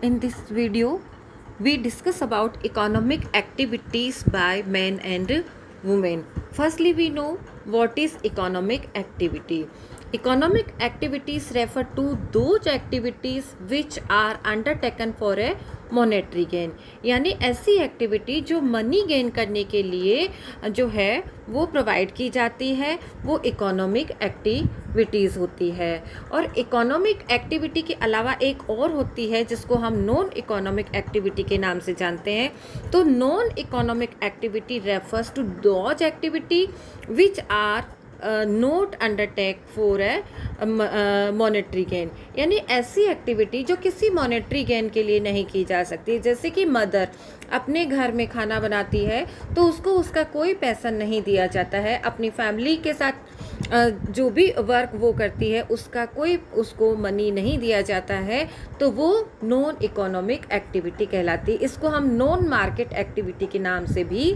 In this video, we discuss about economic activities by men and women. Firstly, we know what is economic activity. Economic activities refer to those activities which are undertaken for a monetary gain, यानी ऐसी activity जो money gain करने के लिए जो है वो provide की जाती है, वो इकोनॉमिक एक्टिविटीज़ होती है। और इकोनॉमिक एक्टिविटी के अलावा एक और होती है जिसको हम नॉन इकोनॉमिक एक्टिविटी के नाम से जानते हैं। तो non economic activity refers to those activity which are not undertake for a monetary gain, यानी ऐसी एक्टिविटी जो किसी मॉनेटरी गेन के लिए नहीं की जा सकती। जैसे कि मदर अपने घर में खाना बनाती है तो उसको उसका कोई पैसा नहीं दिया जाता है, अपनी फैमिली के साथ जो भी वर्क वो करती है उसका कोई उसको मनी नहीं दिया जाता है, तो वो नॉन इकोनॉमिक एक्टिविटी कहलाती है। इसको हम नॉन मार्केट एक्टिविटी के नाम से भी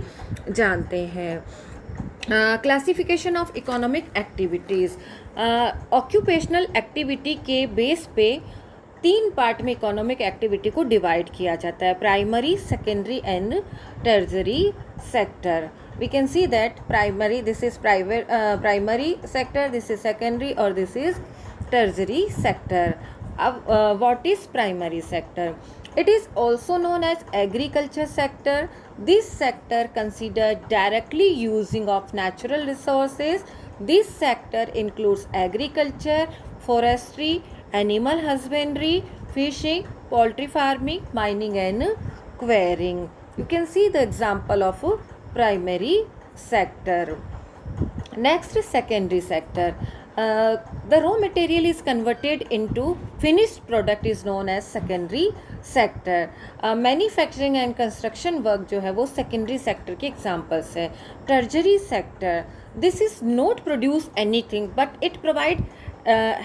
जानते हैं। Classification of economic activities, occupational activity के बेस पे 3 पार्ट में इकोनॉमिक एक्टिविटी को डिवाइड किया जाता है, primary, secondary and टर्जरी sector. We can see that primary, this is primary sector, this is secondary or this is tertiary sector. What is primary sector? It is also known as agriculture sector. This sector considered directly using of natural resources. This sector includes agriculture, forestry, animal husbandry, fishing, poultry farming, mining and quarrying. You can see the example of primary sector. Next, secondary sector. The raw material is converted into finished product is known as secondary sector. Manufacturing and construction work जो है वो secondary sector के examples है. Tertiary sector, this is not produce anything but it provide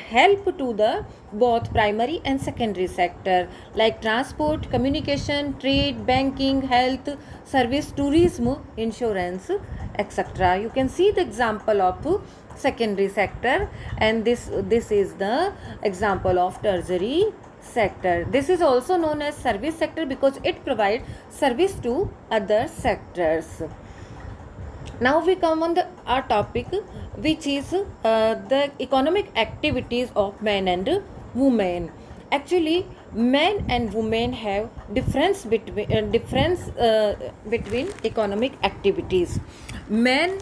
help to the both primary and secondary sector like transport, communication, trade, banking, health, service, tourism, insurance, etc. You can see the example of secondary sector, and this is the example of tertiary sector. This is also known as service sector because it provides service to other sectors. Now we come on our topic, which is the economic activities of men and women. Actually, men and women have difference between economic activities. Men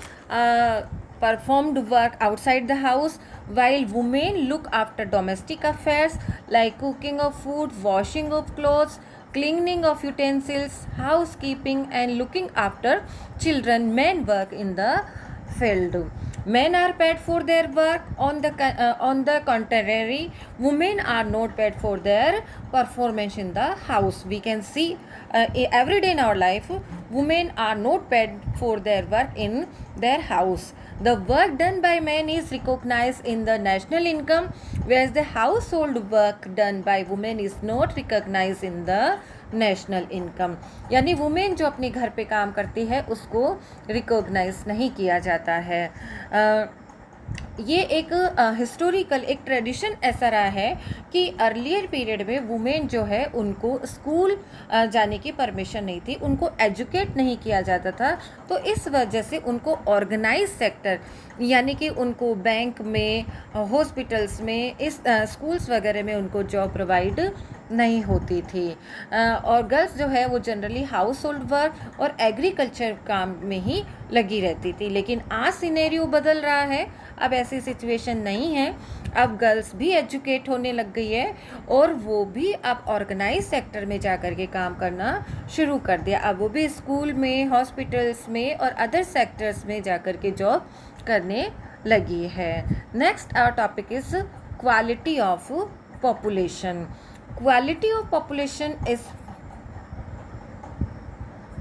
performed work outside the house, while women look after domestic affairs like cooking of food, washing of clothes, cleaning of utensils, housekeeping and looking after children. Men work in the field. Men are paid for their work. On the contrary, women are not paid for their performance in the house. We can see every day in our life, women are not paid for their work in their house. The work done by men is recognized in the national income, whereas the household work done by women is not recognized in the national income, यानी women जो अपने घर पे काम करती है उसको recognise नहीं किया जाता है। ये एक हिस्टोरिकल एक ट्रेडिशन ऐसा रहा है कि अर्लियर पीरियड में वुमेन जो है उनको स्कूल जाने की परमिशन नहीं थी, उनको एजुकेट नहीं किया जाता था, तो इस वजह से उनको ऑर्गेनाइज सेक्टर यानी कि उनको बैंक में, हॉस्पिटल्स में, इस स्कूल्स वगैरह में उनको जॉब प्रोवाइड नहीं होती थी। और गर्ल्स जो है वो जनरली हाउस होल्ड वर्क और एग्रीकल्चर काम में ही लगी रहती थी। लेकिन आज सिनेरियो बदल रहा है, अब ऐसी सिचुएशन नहीं है। अब गर्ल्स भी एजुकेट होने लग गई है और वो भी अब ऑर्गेनाइज सेक्टर में जा कर के काम करना शुरू कर दिया। अब वो भी स्कूल में, हॉस्पिटल्स में और अदर सेक्टर्स में जा कर के जॉब करने लगी है। Next our topic is quality of population. Quality of population is